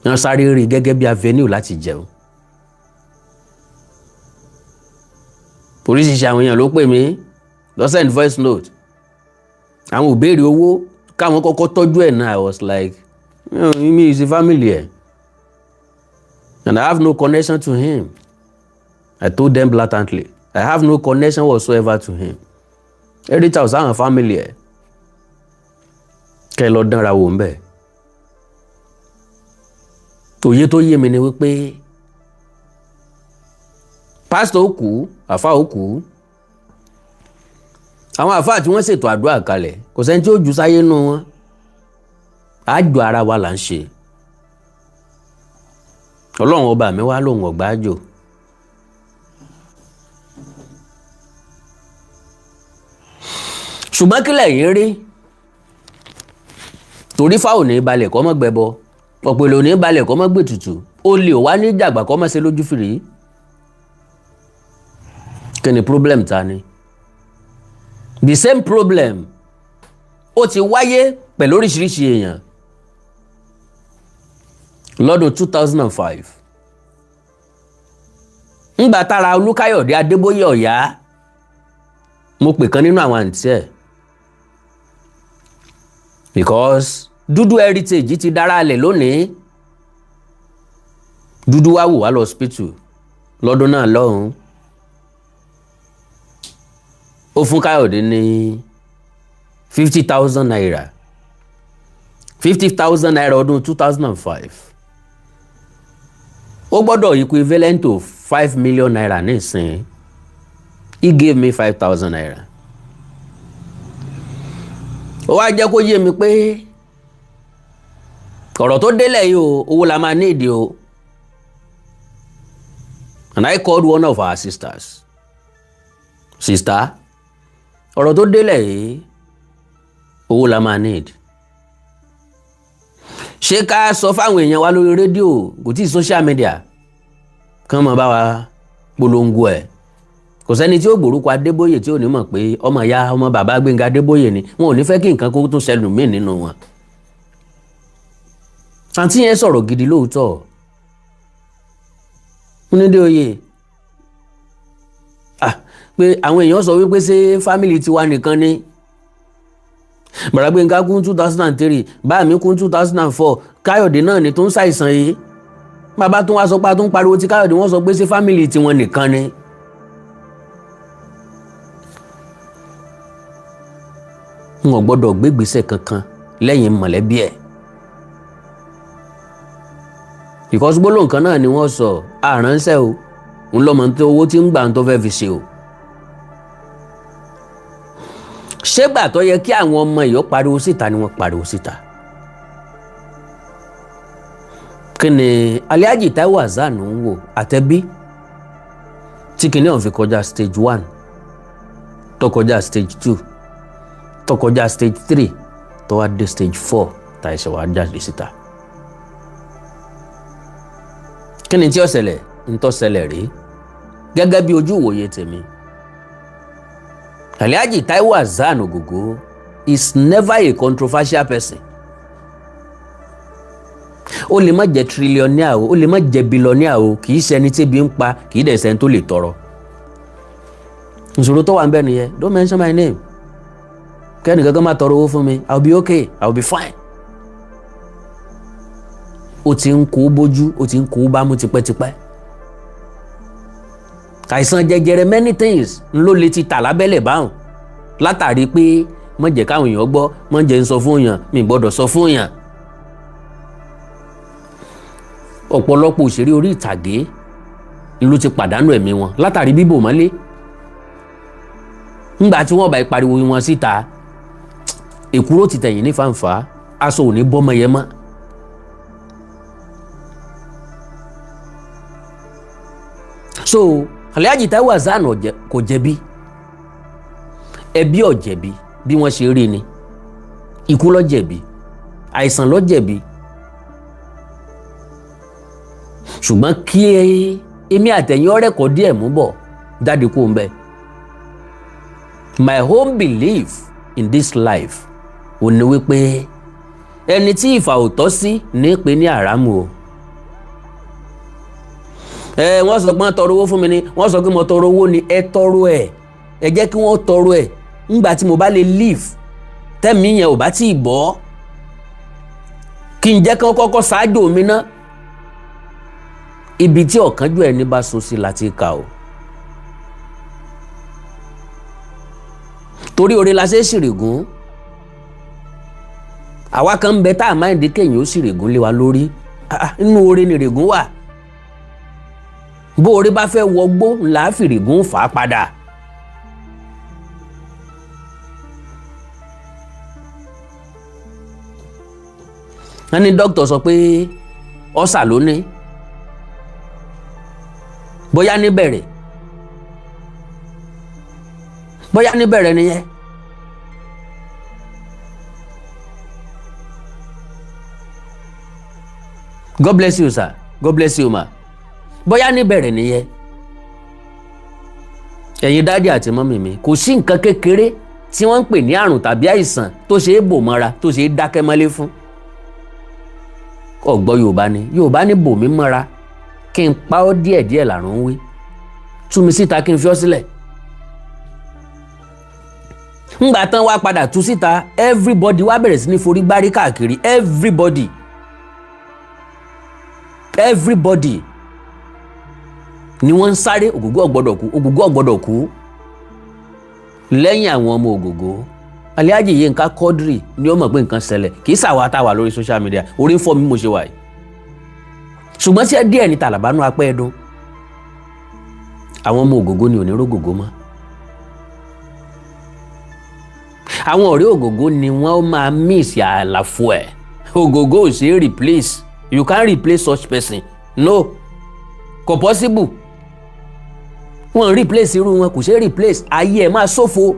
Wọ́n sáré rí gẹ́gẹ́ bí avenue láti jẹun. Oríṣiríṣi àwọn èèyàn ló pè mí lọ send voice note. Àwọn ò béèrè owó káwọn kọ́kọ́ tọ́jú ẹ̀ náà. I was like, me is a family here. And I have no connection to him. I told them blatantly, I have no connection whatsoever to him. Every time I was family, kẹ́ lọ dánra wò ń bẹ̀. Òye tó yé mi ni wípé pásítọ̀ ó kú, àfáà ó kú. Àwọn àfáà tí wọ́n ṣètò àdúrà kalẹ̀, kò sẹ́ni tí ó jù sáyé nù wọn. Àjò ara wa là ń ṣe. Ọlọ́run ọba mi wá lóhùn ọ̀gbà àjò. Ṣùgbọ́n kí lẹ̀yin rí? Torí fáwọn ní balẹ̀ kọ́ mọ́ gbẹbọ, ọ̀pẹ̀lẹ̀ ò ní balẹ̀ kọ́ mọ́ gbètùtù, olè ò wá ní jàgbà kọ́ mọ́ ṣe lójú fìrí. Kí ni problem ta ni? The same problem ó ti wáyé pẹ̀lú oríṣiríṣi èèyàn lọ́dún 2005. Ńgbà tára Olúkáyọ̀dé Adébóyè Ọ̀yá, mo pè kan nínú àwọn àǹtí ẹ̀. Because dúdú heritage ti dára lẹ̀ lónìí. Dúdú wá wò wá lọ hospital lọ́dún náà lọ́hùn. Ó fún Káyọ̀dé ní 50,000 naira. 50,000 naira ọdún 2005. Ó gbọ́dọ̀ equivalent to 5 million naira nísìn. He gave me 5,000 naira. Ó wá jẹ́ kó yé mi pé ọ̀rọ̀ tó délẹ̀ yìí o, owó la máa need o. And I called one of our sisters. Sister, ọ̀rọ̀ tó délẹ̀ yìí, owó la máa need. Ṣé ká sọ fáwọn èèyàn wa lórí rédíò, kò tí ì social media. kán mọ́ bá wa polongo ẹ̀. Kò sẹ́ni tí ó gbórúkọ Adébóyè tí ò ní mọ̀ pé ọmọ ìyá ọmọ bàbá Gbénga Adébóyè ni. Wọn ò ní fẹ́ kí nǹkan kó tún ṣẹlẹ̀ mí nínú wọn. Àǹtí yẹn sọ̀rọ̀ gidi lóòótọ́. Onídé oyè pé àwọn èèyàn sọ wípé ṣé fámìlì tiwa nìkan ni. Bàbá Gbénga kú 2003, bá mi kú 2004, Káyọ̀dé náà ni tó ń ṣàìsàn yìí. Bàbá tún wá sọ pé a tún pariwo ti Káyọ̀dé, wọ́n sọ pé ṣé fámìlì tiwọn nìkan ni. N ò gbọ́dọ̀ gbégbèsè kankan lẹ́yìn mọ̀lẹ́bí ẹ̀. Because gbólóhùn kan náà ni wọ́n sọ àránṣẹ́ o, ń lọ́mọ tó owó tí ń gbà tó fẹ́ fi ṣe o. Ṣégbà tó yẹ kí àwọn ọmọ ìyọ́ pariwo síta ni wọ́n pariwo síta. Kí ni Alhaji Taiwo Hassan ń wò àtẹ̀bí tí kìíní ọ̀hún fi kọjá stage 1 tó kọjá stage 2 tó kọjá stage 3 tó wá dé stage 4 tá ẹ̀ṣẹ̀ wá jáde síta. Kí ni tí ó ṣẹlẹ̀ ń tó ṣẹlẹ̀ rí gẹ́gẹ́ bí ojú ìwòye tèmi. Alhaji Taiwo Hassan Ogogo is never a controversial person. Ó lè má jẹ́ trillionaire o, ó lè má jẹ́ billionaire o, kì í ṣe ẹni tí ebi ń pa, kì í dẹ̀ ṣe ẹni tó lè tọrọ. Ìṣòro tó wà ń bẹ nìyẹn, don't mention my name. Kẹ́ni kankan máa tọrọ owó fún mi, I'll be okay, I'll be fine. Ó ti ń kó bójú, ó ti ń kó bámú tipẹ́tipẹ́. Àìsàn jẹjẹrẹ many things ń ló lè ti tà lábẹ́lẹ̀ báhùn látàrí pé má jẹ́ káwọn èèyàn gbọ́, má jẹ́ ń sọ fún èèyàn, mi gbọ́dọ̀ sọ fún èèyàn. Ọ̀pọ̀lọpọ̀ òṣèré orí ìtàgé ló ti pàdánù ẹ̀mí wọn látàrí bíbò mọ́lé. Ńgbà tí wọ́n bá pariwo wọn síta, èkúrò ti tẹ̀yìn ní fàǹfà, aṣọ ò ní bọ́mọ yẹn mọ́. So Alhaji Taiwo Hassan kò jẹ̀bi, ẹbí ò jẹ̀bi bí wọ́n ṣe rí ni, ikú ló jẹ̀bi, àìsàn ló jẹ̀bi. Ṣùgbọ́n kí èmi àtẹ̀yìn ọ̀rẹ́ kọ́ díẹ̀ mú bọ̀ jáde kó ń bẹ. My own belief in this life ò ní wípé ẹni tí ìfà ò tọ́ sí ní pé ní àrámù o. Wọ́n sọ pé wọ́n tọrọ owó fún mi ni, wọ́n sọ pé mo tọrọ owó ni, ẹ tọrọ ẹ̀, ẹ jẹ́ kí wọ́n tọrọ ẹ̀. Ńgbà tí mo bá lè live tẹ́mi yẹn ò bá tí ì bọ́, kí n jẹ́ kí wọ́n kọ́kọ́ ṣáájú mi ná. Ibi tí ọ̀kánjú ẹni bá so sí láti kà o. Torí oore la ṣe ṣìrègùn. Àwa kan ń bẹ tá a máa ń di kéèyàn ó ṣìrègùn lé wa lórí. Inú oore ni règùn wà. Bó oore bá fẹ́ wọgbó ńlá fìrègùn fà á padà. Wọ́n ní dókítà sọ pé ọ́sà ló ní. Bóyá níbẹ̀rẹ̀ nìyẹn. God bless you sir, God bless you ma. Bóyá níbẹ̀rẹ̀ nìyẹn. Ẹ̀yin dádì àti mọ́mì mi, kò sí nǹkan kékeré tí wọ́n ń pè ní àrùn tàbí àìsàn tó ṣe é bò mọ́ra, tó ṣe é dákẹ́ mọ́lé fún. Ọ̀gbọ́ Yorùbá ní bò mí mọ́ra kí n pa ọ́ díẹ̀díẹ̀ làrùn ń wí, tú mi síta kí n fi ọ́ sílẹ̀. Ńgbà tán wá padà tú síta, everybody wá bẹ̀rẹ̀ sí ní forí gbárí káàkiri, everybody ni wọ́n ń sáré Ògògó ọ̀gbọ́dọ̀ kú. Lẹ́yìn àwọn ọmọ Ògògó, Alhaji Yínká Quadri ni ó mọ̀ pé nǹkan ṣẹlẹ̀, kì í ṣàwa tá wà lórí social media, orí ń fọ́ mi mo ṣe wà yìí. Ṣùgbọ́n tí ẹ díẹ̀ ní tàlàbánú apẹ́ ẹdún, àwọn ọmọ Ògògó ni ò ní rógògó mọ́. Àwọn ọ̀rẹ́ Ògògó ni wọ́n máa miss àlàfo ẹ̀. Ògògó ò ṣe é replace, you can't replace such person, no, kò possible. Wọ́n replace irú wọn, kò ṣe é replace, ayé ẹ̀ máa ṣòfò.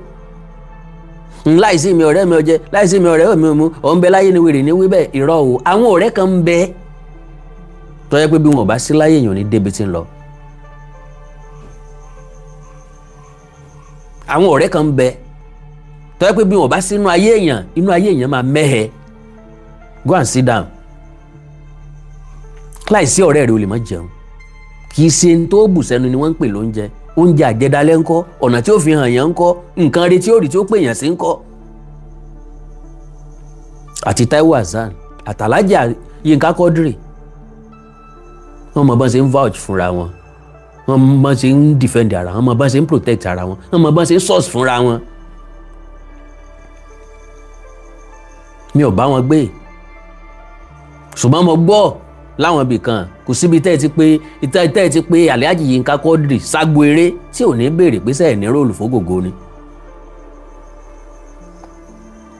Láìsí mi ọ̀rẹ́ mi ọjẹ́, láìsí mi ọ̀rẹ́ mi mú, ọ̀ ń bẹ láyé ni wèrè ní wí bẹ́ẹ̀, irọ́ o. Àwọn ọ̀rẹ́ kan ń bẹ tó yẹ pé bí wọn ò bá sí láyé èèyàn ní débi tí ń lọ. àwọn ọ̀rẹ́ kan ń bẹ tó yẹ pé bí wọ́n bá sí inú ayé èèyàn máa mẹ́hẹ. Go and sit down. Láìsí ọ̀rẹ́ rẹ̀ o lè má jẹun. Kì í ṣe tó bù sẹ́nu ni wọ́n ń pè lóúnjẹ. Oúnjẹ àjẹdálẹ́ ńkọ́, ọ̀nà tí ó fi hàn yàn ńkọ́, nǹkan rí tí ó rí tí ó pè yàn sí ńkọ́. Àti Taiwo Hassan àtàlájà Yínká Quadri wọ́n mọ̀ bọ́n ṣe ń vouch fúnra wọn, wọ́n mọ̀ bọ́n ṣe ń defend ara wọn, wọ́n mọ̀ bọ́n ṣe ń protect ara wọn, wọ́n mọ̀ bọ́n ṣe ń source fúnra wọn. Mi ò bá wọn gbé, ṣùgbọ́n mo gbọ́ láwọn ibì kan kò síbi tẹ́ ẹ ti pé Alhaji Yínká Quadri ságbo eré tí ò ní béèrè pé sẹ́ẹ̀ ní róòlù fógògó ni.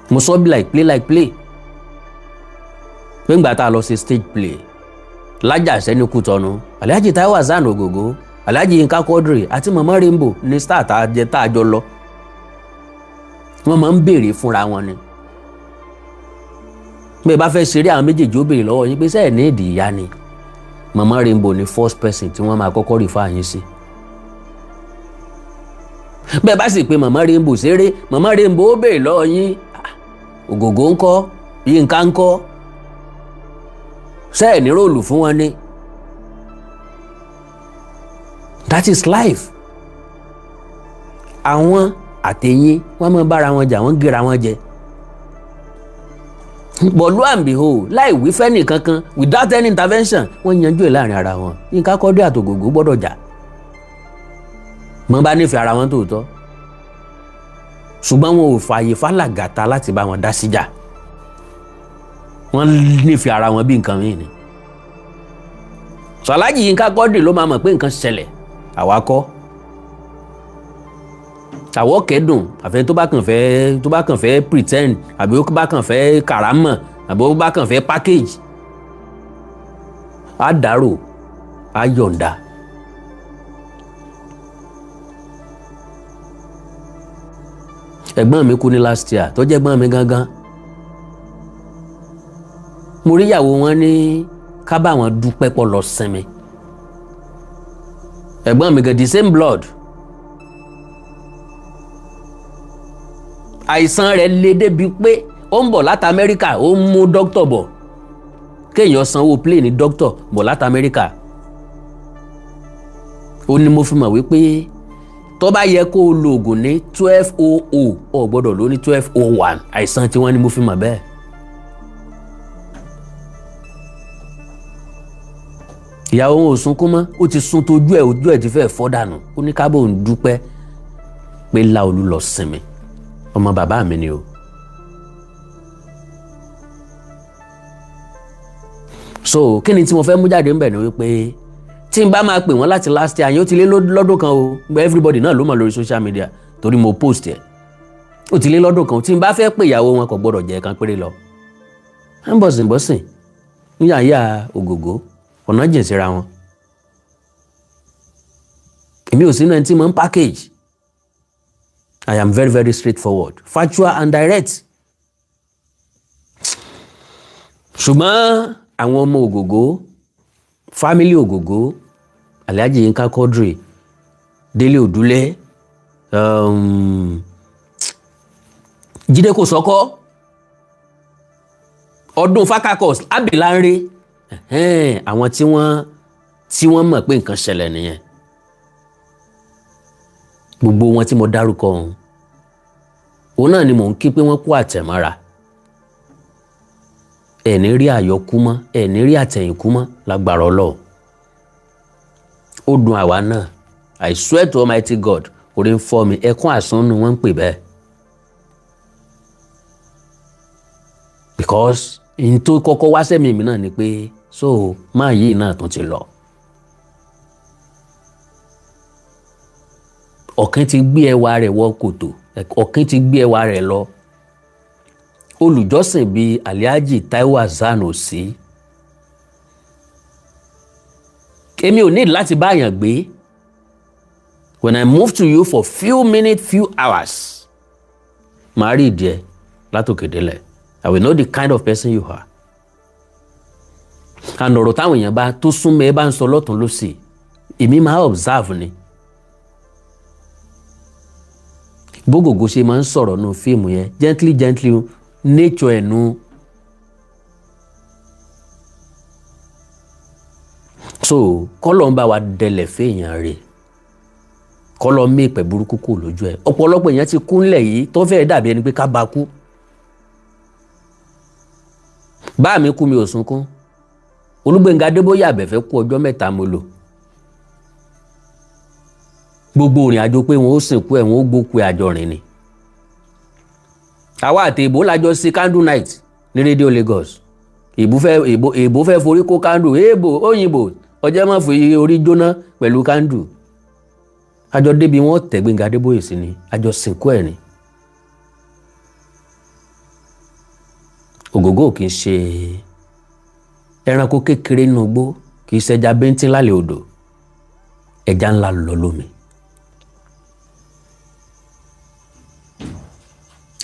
Mo sọ bí like play pé ńgbà tá a lọ sí stage play lájàṣẹ́ ní Kútọ́nù, Alhaji Taiwo Hassan Ogogo, Alhaji Yínká Quadri àti Mama Rainbow ní star tá a jọ lọ. Wọ́n máa ń béèrè fúnra wọn ni. Bẹ́ẹ̀ bá fẹ́ ṣeré àwọn méjèèjì ó béèrè lọ́wọ́ yín pé sẹ́ẹ̀ ní ìdí ìyá ni. Mama Rainbow ni first person tí wọ́n máa kọ́kọ́ rí fáyín sí. Bẹ́ẹ̀ bá sì pé Mama Rainbow ṣeré, Mama Rainbow ó béèrè lọ́wọ́ yín Ogogo ńkọ́, Yínká ńkọ́, sẹ́ẹ̀ ní róòlù fún wọn ni. That is life. Àwọn àtẹ̀yìn wọ́n máa bára wọn jà, wọ́n gera wọn jẹ. But lo and behold, láì wí fẹ́ nìkankan, without any intervention, wọ́n yanjú ẹ̀ láàrin ara wọn. Yínká Quadri àti Ogogo gbọ́dọ̀ jà. Wọ́n bá nífẹ̀ẹ́ ara wọn tòótọ́. Ṣùgbọ́n wọn ò fààyè fálàgàtà láti bá wọn dá síjà. Wọ́n nífẹ̀ẹ́ ara wọn bí nǹkan mìíràn ni. So Alhaji Yínká Quadri ló máa mọ̀ pé nǹkan ṣẹlẹ̀, àwa kọ́. Àwọ̀ kẹ́dùn àfẹ́ tó bá kàn fẹ́ pretend àbí ó bá kàn fẹ́ kàrámọ̀ àbí ó bá kàn fẹ́ package. Á dárò, á yọ̀ǹda. Ẹ̀gbọ́n mi kú ní last year tó jẹ́ ẹ̀gbọ́n mi gangan. Mo rí ìyàwó wọn ní ká bá wọn dúpẹ́ pọ̀ lọ sinmi. Ẹ̀gbọ́n mi gan the same blood. Àìsàn rẹ̀ le débi pé ó ń bọ̀ láti Amẹ́ríkà, ó ń mú dókítà bọ̀. Kéèyàn sanwó plane dókítà bọ̀ láti Amẹ́ríkà. Ó ní mo fi mọ̀ wípé tó bá yẹ kó o lo oògùn ní 1200 o gbọ́dọ̀ lò ní 1201. Àìsàn tí wọ́n ní mo fi mọ̀ bẹ́ẹ̀. Ìyàwó wọn ò sunkún mọ́, ó ti sun tójú ẹ̀, ojú ẹ̀ ti fẹ́ fọ́ dànù. Ó ní kábò ń dúpẹ́ pé Láolú lọ sinmi. Ọmọ bàbá mi ni o. So kí ni tí mo fẹ́ mú jáde ńbẹ̀ ni wípé tí n bá máa pè wọ́n láti last year yẹn ó ti lé lọ́dún kan o. Everybody náà ló mọ̀ lórí social media torí mo post ẹ̀. Ó ti lé lọ́dún kan tí n bá fẹ́ pè ìyàwó wọn kò gbọ́dọ̀ jẹ́ kan péré lọ. ń bọ̀sìn níyàyà Ogogo ọ̀nà jìn síra wọn. Èmi ò sínú ẹni tí mo ń package. I am very, very straightforward, factual and direct. Ṣùgbọ́n àwọn ọmọ Ogogo, family Ogogo, Alhaji Yínká Quadri, Délé Òdúlé, Jídé Kòsọ́kọ́, Ọdún Fákákọ̀s, Abilanre, àwọn tí wọ́n mọ̀ pé nǹkan ṣẹlẹ̀ nìyẹn. Gbogbo wọn tí mo dárúkọ ọ̀hún, òun náà ni mò ń kí pé wọ́n kú àtẹ̀mọ́ra. Ẹ̀ní rí àyọkú mọ́, ẹ̀ní rí àtẹ̀yìnkú mọ́ lágbára Ọlọ́run. Ó dùn àwa náà. I swear to Almighty God, orí ń fọ́ mi, ẹkún àsánnu wọ́n ń pè bẹ́ẹ̀. Because in tó kọ́kọ́ wá sẹ́mi mi náà ni pé so máa yìí náà tún ti lọ. Ọ̀kín ti gbé ẹwà rẹ̀ wọ kòtò, ọ̀kín ti gbé ẹwà rẹ̀ lọ. Olùjọ́sìn bíi Alhaji Taiwo Hassan Osere. Èmi ò need láti báyàn gbé. When I move to you for few minutes, few hours, màá rí ìdí ẹ látòkè délẹ̀. I will know the kind of person you are. And ọ̀rọ̀ táwọn èèyàn bá tó súnmọ́ ẹ bá ń sọ lọ́tún lósì, èmi máa observe ni. bógògó ṣe máa ń sọ̀rọ̀ nù fíìmù yẹn gently nature ẹ̀ nu. So kọ́lọ̀ ń bá wa dẹlẹ̀ fèèyàn rẹ̀ kọ́lọ̀ mí ìpẹ́ burúkú kù lójú ẹ̀. ọ̀pọ̀lọpọ̀ èèyàn ti kú ńlẹ̀ yìí tó fẹ́ẹ́ dàbí ẹni pé ká bá kú. bá mi kú mi ò sunkún. Olúgbénga Adébóyè Àbẹ̀fẹ́ kú ọjọ́ 3 mo lò. gbogbo òrìn àjò pé wọn ó sìnkú ẹ̀ wọn ó gbókú ẹ̀ àjọ rìn ni. àwa àti èbó lájọ sí candle night ní rédíò Lagos. èbó fẹ́ forí kó candle èbó òyìnbó ọjọ́ máa fi orí jóná pẹ̀lú candle. àjọ débi wọn tẹ̀ Gbénga Adébóyè sí ni àjọ sìnkú ẹ̀ ni. Ògògó kì í ṣe ẹranko kékeré nínú igbó, kì í ṣẹja bíntín lálẹ́ odò, ẹja ńlá lọ lómi.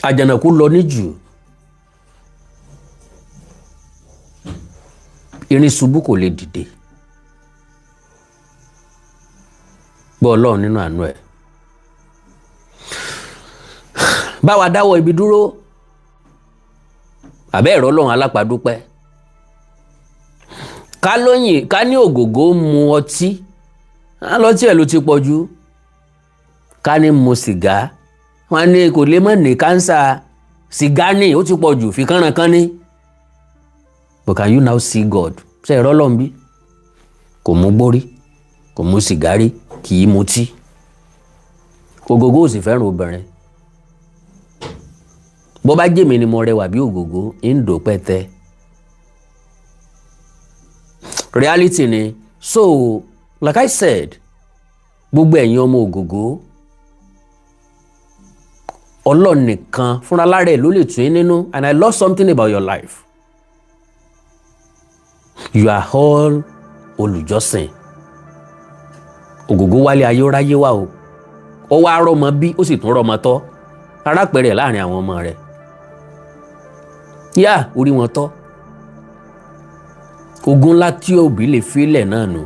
Àjànàkú lọ níjù, irin ṣubú kò lè dìde. Bọ́ Ọlọ́run nínú àánú ẹ̀ bá wa dáwọ́ ibi dúró. Àbẹ́ ẹ̀rọ Ọlọ́run alápàdúpẹ́. Ká ní Ògògó mu ọtí, lọ́tí ẹ̀ ló ti pọ̀ jù. Ká ní mu sìgá, wọ́n ní kò lè mọ̀ ní kánsà. Sìgá ní ó ti pọ̀ jù, fi kánrankán ní. But can you now see God? Ṣé ẹ̀rọ Ọlọ́run bí? Kò mú gbórí, kò mú sìgárì, kì í mutí. Ògògó ò sì fẹ́ràn obìnrin. Bó bá jẹ́ mi ni mo rẹwà bí Ògògó, ń dò pẹ́tẹ́. Reality ni. So, like I said, gbogbo ẹ̀yin ọmọ Ògògó, Ọlọ́run nìkan fúnra lára ẹ̀ ló lè tún yín nínú. And I love something about your life. You are all olùjọ́sìn. Ògògó wálé ayé ó ráyé wá o. Ó wá rọ́mọ bí, ó sì tún rọ́mọ tọ́. Arápẹ̀rẹ̀ láàrin àwọn ọmọ rẹ̀. Yá orí wọn tọ́. Ogun ńlá tí òbí lè fílẹ̀ náà nù.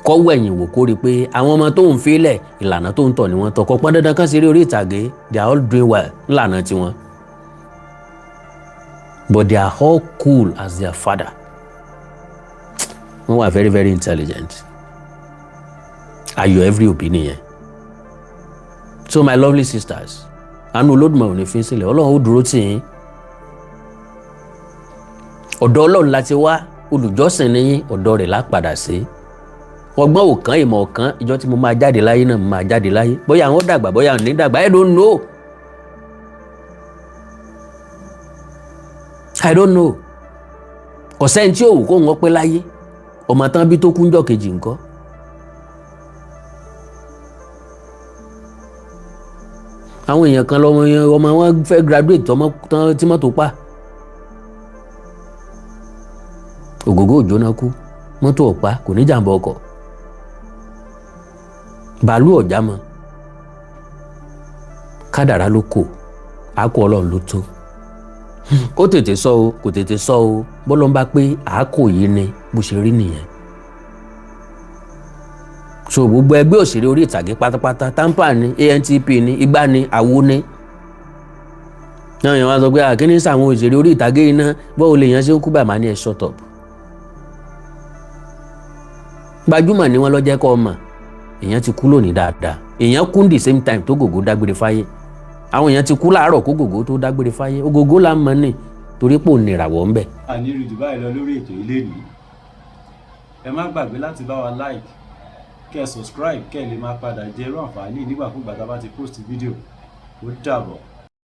Kọ́wọ́ ẹ̀yìn wò kó rí pé àwọn ọmọ tó ń fílẹ̀ ìlànà tó ń tọ̀ ni wọ́n tọ́. Kò pọn dandan kan ṣeré orí ìtàgé. They are all doing well ńlànà tiwọn. But they are all cool as their father. Wọ́n wà very very intelligent. Ayọ̀ every opinion yẹn. So my lovely sisters, àánú Olódùmarè ò ní fi sílẹ̀. Ọlọ́run ó dúró tì yín. Ọ̀dọ̀ Ọlọ́run láti wá, olùjọ́sìn ni yín, ọ̀dọ̀ rẹ̀ la padà sí. Ọgbọ́n ò kán, ìmọ̀ ò kán, ìjọ tí mo máa jáde láyé náà mo máa jáde láyé. Bóyá àwọn dàgbà, bóyá àwọn ní dàgbà, I don't know. I don't know. Kò sẹ́ni tí ò wù kó wọ́n pẹ́ láyé. Ọmọ tán bí tó kú ńjọ́ kejì ńkọ́. Àwọn èèyàn kan ọmọ wọn fẹ́ graduate ọmọ tán tí mọ́tò pa. Ògògó òjóná kú, mọ́tò ọ̀pá, kò ní jàǹbá ọkọ̀. Bàálù ọ̀já mọ́. Kádàrá ló kò, àákò Ọlọ́run ló tó. Kó tètè sọ o, kò tètè sọ o, bọ́lọ́ ń bá pé àákò yìí ni bó ṣe rí nìyẹn. So gbogbo ẹgbẹ́ òṣèré orí ìtàgé pátápátá, tampa ni, ANTP ni, igbá ni, àwo ni. Náà yẹn wá sọ pé àkíní sàwọn òṣèré orí ìtàgé iná bọ́ọ̀ lè yàn ṣe ń kú bàmá ní ẹ̀ shut up. Gbajúmọ̀ ni wọ́n lọ jẹ́ kọ́ ọmọ. Èèyàn ti kú lónìí dáadáa. Èèyàn kú the same time tó Ògògó dágbére fáyé. Àwọn èèyàn ti kú láàárọ̀ kó Ògògó tó dágbére fáyé. Ògògó la mọ̀ ní torí pò ní ìràwọ̀ ń bẹ̀. Àní rí jù báyìí lọ lórí ètò ilé nìí. Ẹ má gbàgbé láti bá wa like, kẹ́ subscribe, kẹ́ lè máa padà jẹ irú àǹfààní nígbàkúgbà tá a bá ti post fídíò. Ó dàbọ̀.